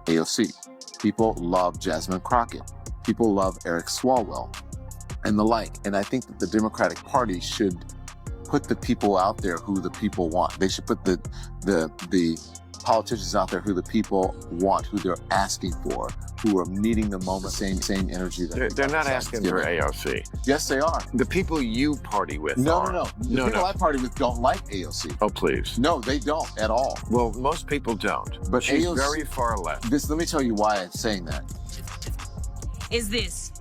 AOC. People love Jasmine Crockett. People love Eric Swalwell and the like. And I think that the Democratic Party should put the people out there who the people want. They should put the politicians out there who the people want, who they're asking for, who are meeting the moment, same energy. They're not asking for AOC. Yes, they are. The people you party with No. are. The people I party with don't like AOC. Oh, please. No, they don't at all. Well, most people don't. But she's AOC, very far left. Let me tell you why I'm saying that. Is this.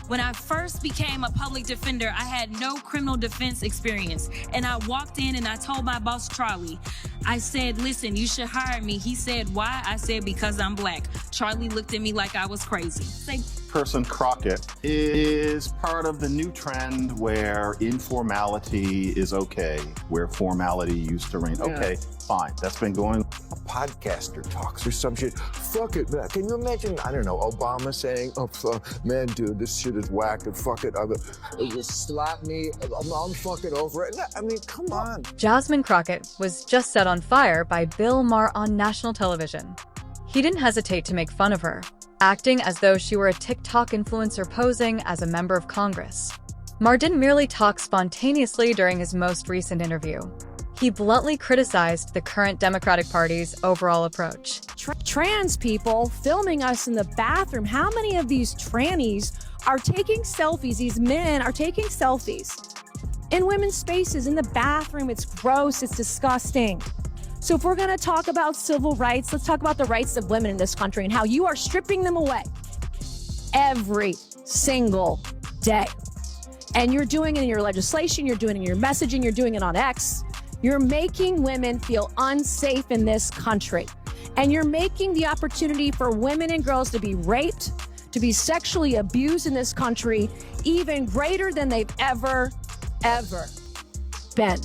When I first became a public defender, I had no criminal defense experience. And I walked in and I told my boss, Charlie, I said, listen, you should hire me. He said, why? I said, because I'm black. Charlie looked at me like I was crazy. Person Crockett is part of the new trend where informality is okay, where formality used to reign. Yeah. Okay, fine. That's been going. A podcaster talks or some shit. Fuck it, man. Can you imagine, I don't know, Obama saying, oh, man, dude, this shit is whack and fuck it. You slap me, I'm fucking over it. I mean, come on. Jasmine Crockett was just set on fire by Bill Maher on national television. He didn't hesitate to make fun of her, acting as though she were a TikTok influencer posing as a member of Congress. Maher didn't merely talk spontaneously during his most recent interview. He bluntly criticized the current Democratic Party's overall approach. Trans people filming us in the bathroom. How many of these trannies are taking selfies? These men are taking selfies in women's spaces, in the bathroom. It's gross. It's disgusting. So if we're going to talk about civil rights, let's talk about the rights of women in this country and how you are stripping them away every single day. And you're doing it in your legislation, you're doing it in your messaging, you're doing it on X. You're making women feel unsafe in this country. And you're making the opportunity for women and girls to be raped, to be sexually abused in this country, even greater than they've ever been.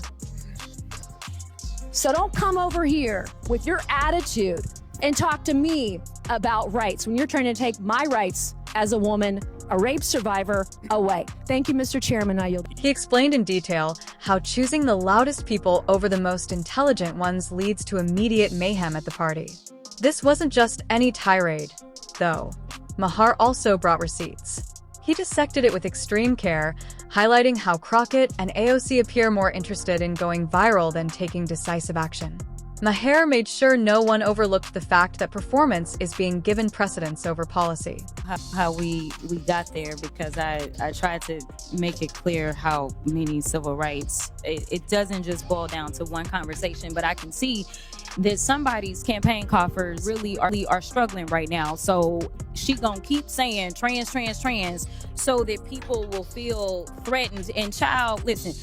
So don't come over here with your attitude and talk to me about rights when you're trying to take my rights as a woman, a rape survivor, away. Thank you, Mr. Chairman. I yield. He explained in detail how choosing the loudest people over the most intelligent ones leads to immediate mayhem at the party. This wasn't just any tirade, though. Maher also brought receipts. He dissected it with extreme care, highlighting how Crockett and AOC appear more interested in going viral than taking decisive action. Maher made sure no one overlooked the fact that performance is being given precedence over policy. How we got there, because I tried to make it clear how many civil rights, it doesn't just boil down to one conversation, but I can see that somebody's campaign coffers really are struggling right now. So she gonna keep saying trans, so that people will feel threatened. And child, listen,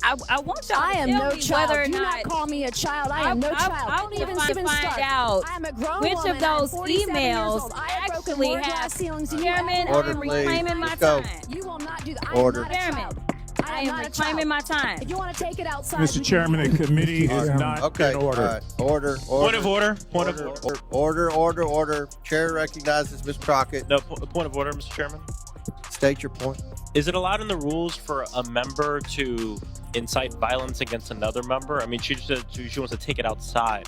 I want y'all to I am tell no me child. whether or Do not call me a child. I am no child. I don't even find find out I am a grown which woman. of those I'm 47 years emails old. I have broken actually more glass have ceilings than you Chairman. have. I Order, am please. reclaiming my Let's go. time. You will not do that. Order. I am not a Chairman, child. I am reclaiming my time. If you want to take it outside, Mr. Chairman, the committee is not Okay. in order. All right. Order. Point of order. Order. Chair recognizes Ms. Crockett. No, point of order, Mr. Chairman. State your point. Is it allowed in the rules for a member to incite violence against another member? I mean, she wants to take it outside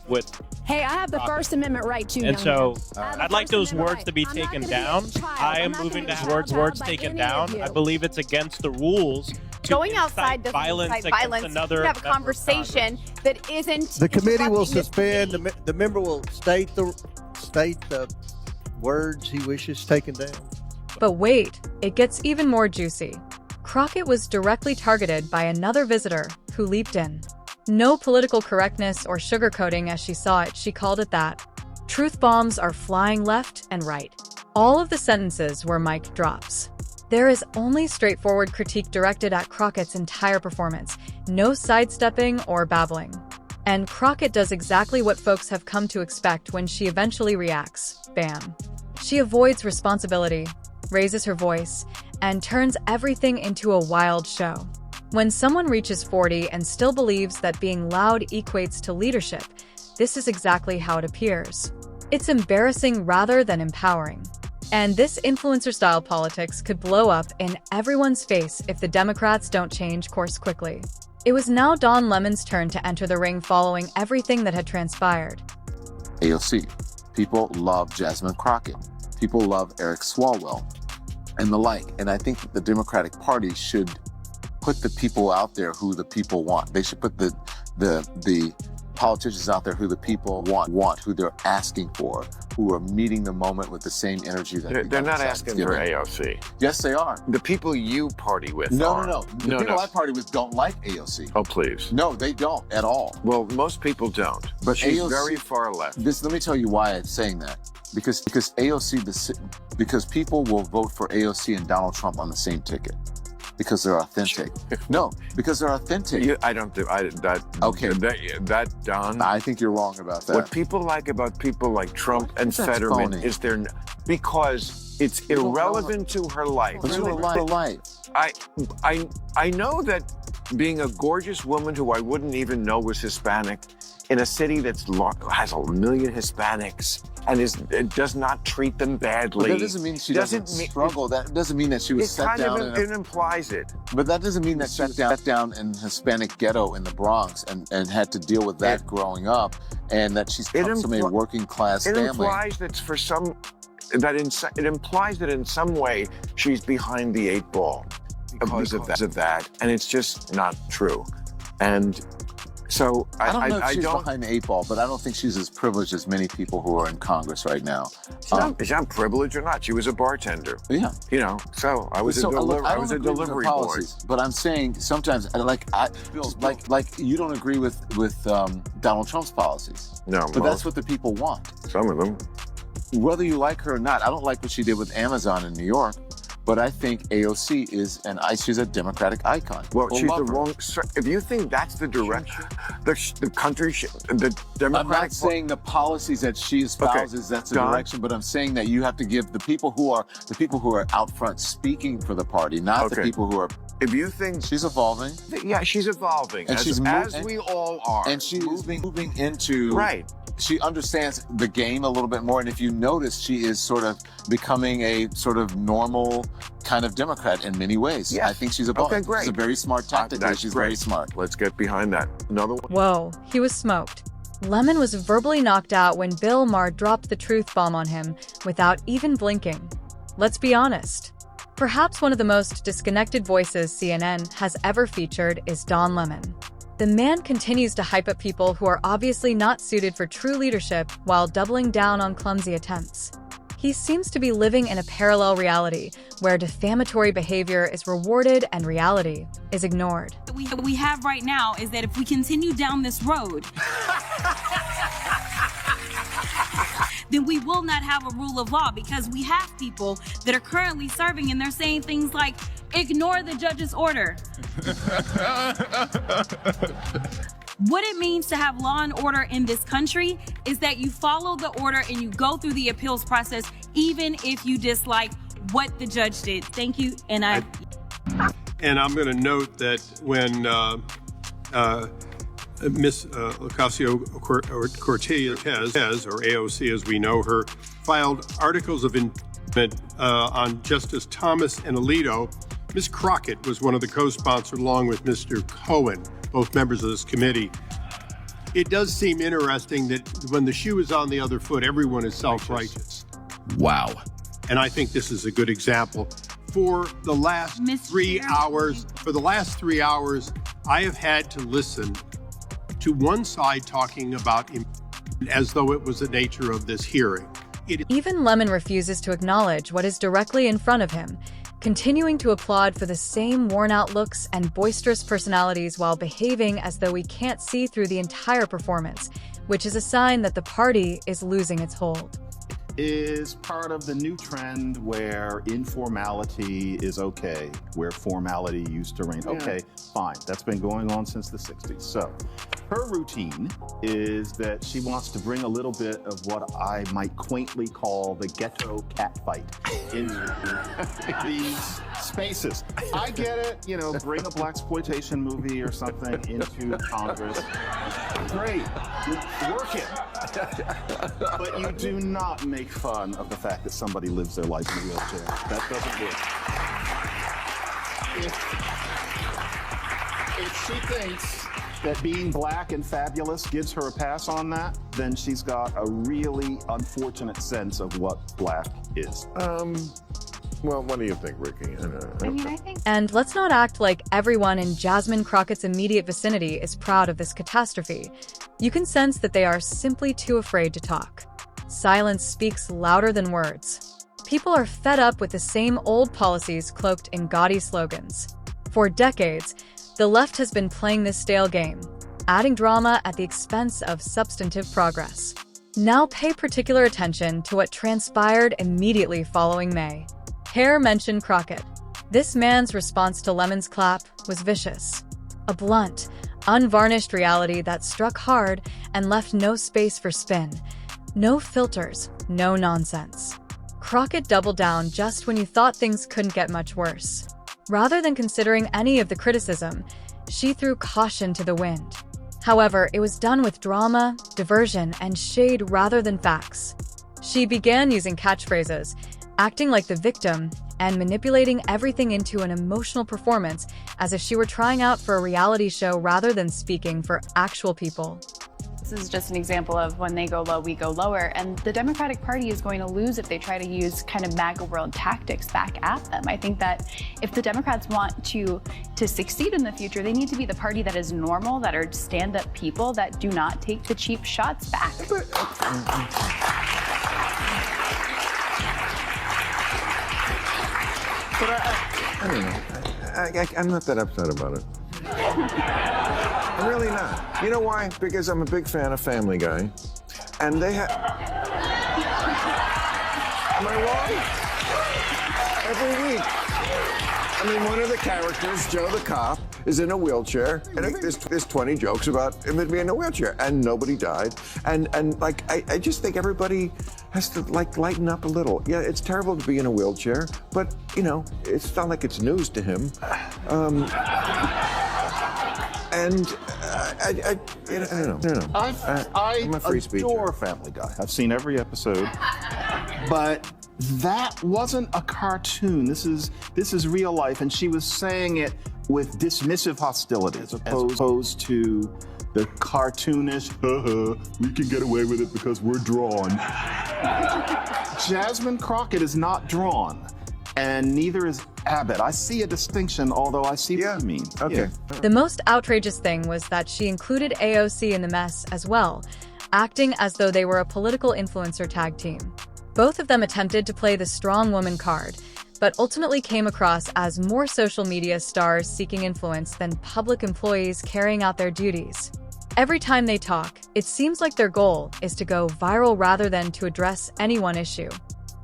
with. Hey, I have the First Amendment right too. And so I'd like those words to be taken down. I am moving to have words taken down. I believe it's against the rules. Going outside doesn't violence incite violence. another You have a conversation that isn't. The committee will interrupting suspend. the The member will state the words he wishes taken down. But wait, it gets even more juicy. Crockett was directly targeted by another visitor who leaped in. No political correctness or sugarcoating as she saw it, she called it that. Truth bombs are flying left and right. All of the sentences were mic drops. There is only straightforward critique directed at Crockett's entire performance, no sidestepping or babbling. And Crockett does exactly what folks have come to expect when she eventually reacts. Bam. She avoids responsibility, raises her voice, and turns everything into a wild show. When someone reaches 40 and still believes that being loud equates to leadership, this is exactly how it appears. It's embarrassing rather than empowering. And this influencer-style politics could blow up in everyone's face if the Democrats don't change course quickly. It was now Don Lemon's turn to enter the ring following everything that had transpired. AOC, People love Jasmine Crockett. People love Eric Swalwell and the like. And I think that the Democratic Party should put the people out there who the people want. They should put the politicians out there who the people want, who they're asking for, who are meeting the moment with the same energy that they're not asking for AOC. Yes, they are. The people you party with No. are. The people I party with don't like AOC. Oh, please. No, they don't at all. Well, most people don't. But she's AOC, very far left. Let me tell you why I'm saying that. Because because people will vote for AOC and Donald Trump on the same ticket. Because they're authentic. No, because they're authentic. Okay. That done. I think you're wrong about that. What people like about people like Trump and Fetterman phony. is because it's irrelevant to her life. But to her life. I know that being a gorgeous woman who I wouldn't even know was Hispanic in a city that has 1 million Hispanics and it does not treat them badly. But that doesn't mean she doesn't struggle. That doesn't mean that she was set down. It implies it. But that doesn't mean that she was set down in Hispanic ghetto in the Bronx and had to deal with that growing up, and that she's come from a working class family. It implies that it implies that in some way she's behind the 8 ball because of that, and it's just not true. And so I don't know if she's behind the 8 ball, but I don't think she's as privileged as many people who are in Congress right now. She's not privileged or not. She was a bartender. Yeah. You know, so I was a delivery boy. But I'm saying sometimes, like you don't agree with Donald Trump's policies. No, but that's what the people want. Some of them. Whether you like her or not, I don't like what she did with Amazon in New York. But I think AOC she's a Democratic icon. Well, she's the wrong. If you think that's the direction, the country, the Democratic. I'm not saying the policies that she espouses that's the direction, but I'm saying that you have to give the people who are out front speaking for the party, not the people who are. If you think she's evolving, yeah, she's evolving, and as we all are, and she's moving into right. She understands the game a little bit more, and if you notice, she is sort of becoming a sort of normal kind of Democrat in many ways. Yes. I think she's evolving. Okay, great. She's a very smart tactic. She's very smart. Let's get behind that. Another one. Whoa, he was smoked. Lemon was verbally knocked out when Bill Maher dropped the truth bomb on him without even blinking. Let's be honest. Perhaps one of the most disconnected voices CNN has ever featured is Don Lemon. The man continues to hype up people who are obviously not suited for true leadership while doubling down on clumsy attempts. He seems to be living in a parallel reality where defamatory behavior is rewarded and reality is ignored. What we have right now is that if we continue down this road, then we will not have a rule of law, because we have people that are currently serving and they're saying things like, ignore the judge's order. What it means to have law and order in this country is that you follow the order and you go through the appeals process, even if you dislike what the judge did. Thank you. And I'm going to note that when Miss Ocasio-Cortez, or AOC as we know her, filed articles of impeachment on Justice Thomas and Alito, Ms. Crockett was one of the co-sponsors along with Mr. Cohen, both members of this committee. It does seem interesting that when the shoe is on the other foot, everyone is self-righteous. Wow. And I think this is a good example. For the last 3 hours, I have had to listen to one side talking about impeachment as though it was the nature of this hearing. Even Lemon refuses to acknowledge what is directly in front of him, continuing to applaud for the same worn-out looks and boisterous personalities while behaving as though we can't see through the entire performance, which is a sign that the party is losing its hold. Is part of the new trend where informality is okay, where formality used to reign. Yeah. Okay, fine. That's been going on since the 60s. So her routine is that she wants to bring a little bit of what I might quaintly call the ghetto catfight into these spaces. I get it, bring a blaxploitation movie or something into Congress. Great, work it. But you do not make fun of the fact that somebody lives their life in a wheelchair. That doesn't work. If she thinks that being black and fabulous gives her a pass on that, then she's got a really unfortunate sense of what black is. Well, what do you think, Ricky? I think. And let's not act like everyone in Jasmine Crockett's immediate vicinity is proud of this catastrophe. You can sense that they are simply too afraid to talk. Silence speaks louder than words. People are fed up with the same old policies cloaked in gaudy slogans. For decades, the left has been playing this stale game, adding drama at the expense of substantive progress. Now pay particular attention to what transpired immediately following May. Maher mentioned Crockett. This man's response to Lemon's clap was vicious. A blunt, unvarnished reality that struck hard and left no space for spin. No filters, no nonsense. Crockett doubled down just when you thought things couldn't get much worse. Rather than considering any of the criticism, she threw caution to the wind. However, it was done with drama, diversion, and shade rather than facts. She began using catchphrases, acting like the victim, and manipulating everything into an emotional performance as if she were trying out for a reality show rather than speaking for actual people. This is just an example of when they go low, we go lower, and the Democratic Party is going to lose if they try to use kind of MAGA world tactics back at them. I think that if the Democrats want to succeed in the future, they need to be the party that is normal, that are stand-up people, that do not take the cheap shots back. But I don't know. I'm not that upset about it. I'm really not. You know why? Because I'm a big fan of Family Guy. And they have... Am I wrong? Every week. I mean, one of the characters, Joe the cop, is in a wheelchair. And I think there's 20 jokes about him being in a wheelchair. And nobody died. And like, I just think everybody has to, like, lighten up a little. Yeah, it's terrible to be in a wheelchair. But, you know, it's not like it's news to him. I don't know. I'm a free speaker. I adore Family Guy. I've seen every episode. But that wasn't a cartoon. This is real life, and she was saying it with dismissive hostility as opposed to the cartoonish, we can get away with it because we're drawn. Jasmine Crockett is not drawn, and neither is Abbott. I see a distinction, although I see what you mean. Okay. Yeah. The most outrageous thing was that she included AOC in the mess as well, acting as though they were a political influencer tag team. Both of them attempted to play the strong woman card, but ultimately came across as more social media stars seeking influence than public employees carrying out their duties. Every time they talk, it seems like their goal is to go viral rather than to address any one issue.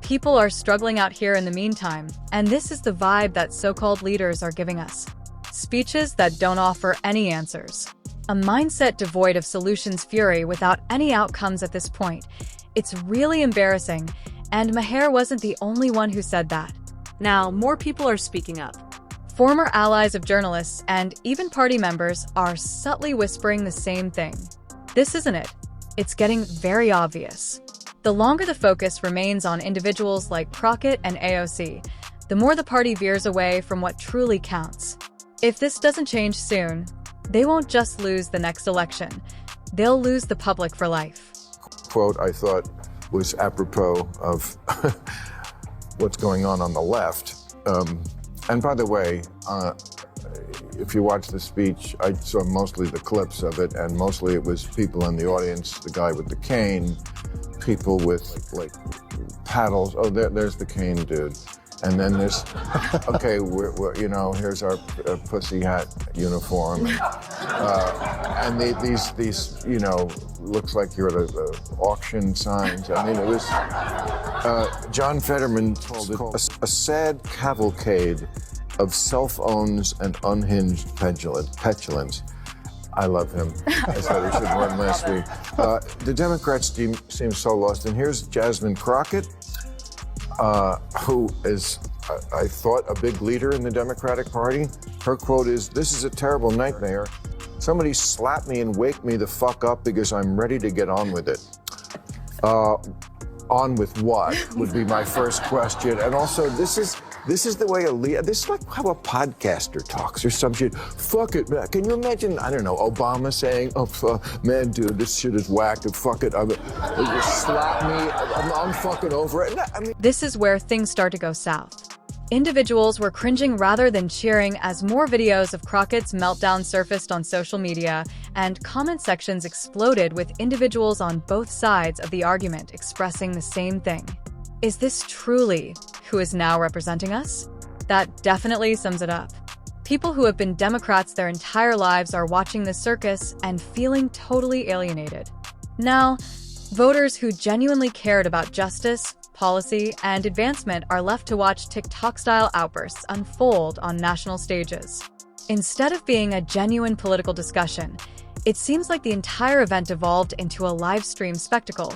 People are struggling out here in the meantime, and this is the vibe that so-called leaders are giving us. Speeches that don't offer any answers. A mindset devoid of solutions fury without any outcomes at this point. It's really embarrassing, and Maher wasn't the only one who said that. Now, more people are speaking up. Former allies of journalists and even party members are subtly whispering the same thing. This isn't it. It's getting very obvious. The longer the focus remains on individuals like Crockett and AOC, the more the party veers away from what truly counts. If this doesn't change soon, they won't just lose the next election. They'll lose the public for life. Quote I thought was apropos of what's going on the left. And by the way, if you watch the speech, I saw mostly the clips of it, and mostly it was people in the audience, the guy with the cane, people with like paddles. Oh, there's the cane dude. And then there's, okay, we're you know, here's our pussy hat uniform. And these, you know, looks like you're at a auction signs. I mean, it was, John Fetterman called it a sad cavalcade of self-owns and unhinged petulance. I love him. I thought he should have won last week. The Democrats seem so lost. And here's Jasmine Crockett, who is, I thought, a big leader in the Democratic Party. Her quote is, "This is a terrible nightmare. Somebody slap me and wake me the fuck up because I'm ready to get on with it." on with what would be my first question. And also, this is the way this is like how a podcaster talks or some shit. Fuck it, man. Can you imagine, I don't know, Obama saying, man, dude, this shit is whacked, and fuck it, just slap me, I'm fucking over it. I mean, this is where things start to go south. Individuals were cringing rather than cheering as more videos of Crockett's meltdown surfaced on social media, and comment sections exploded with individuals on both sides of the argument expressing the same thing. Is this truly who is now representing us? That definitely sums it up. People who have been Democrats their entire lives are watching this circus and feeling totally alienated. Now, voters who genuinely cared about justice, policy, and advancement are left to watch TikTok-style outbursts unfold on national stages. Instead of being a genuine political discussion, it seems like the entire event evolved into a live stream spectacle